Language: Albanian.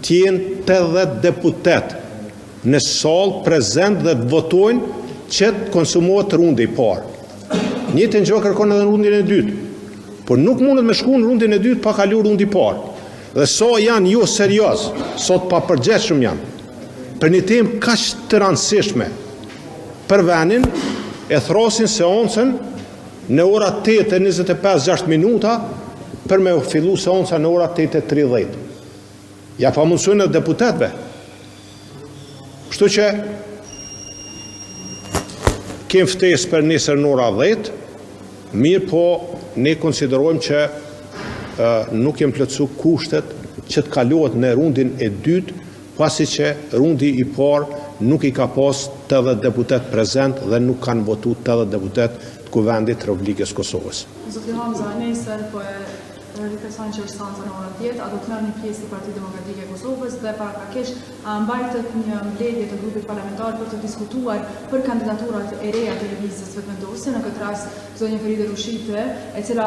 t'jenë 80 deputet në sallë prezent dhe të votojnë që të konsumohet rundi I parë. Njëjtën gjë kërkon edhe në rundin e dytë, por nuk mundet me shku në rundin e dytë pa kalu rundi I parë. Dhe so janë jo serioz, sot pa përgjithshëm janë, për një temë kaq të rëndësishme për vendin, e thrasin seancën në ora 8:25 minuta për me fillu seanca në ora 8:30. Ja pa mundësojnë edhe deputetve. Kështu që kemë ftesë për nesër në ora 10, mirë po ne konsiderojmë që nuk jem plotësu kushtet që të kalohet në rundin e dytë, pasi që rundi I parë nuk I ka pas 80 deputet prezent dhe nuk kanë votu 80 deputet të Kuvendit të Republikës Kosovës. Zoti Hamza, nesër po e rifleksojnë që është seanca në orën 10, a do të merr një pjesë të Partisë Demokratike e Kosovës dhe parakakisht mbajtet një mbledhje të grupit parlamentar për të diskutuar për kandidaturat e reja të lëvizjes vetëvendose, në këtë rast zonja Feride Rushite, e cila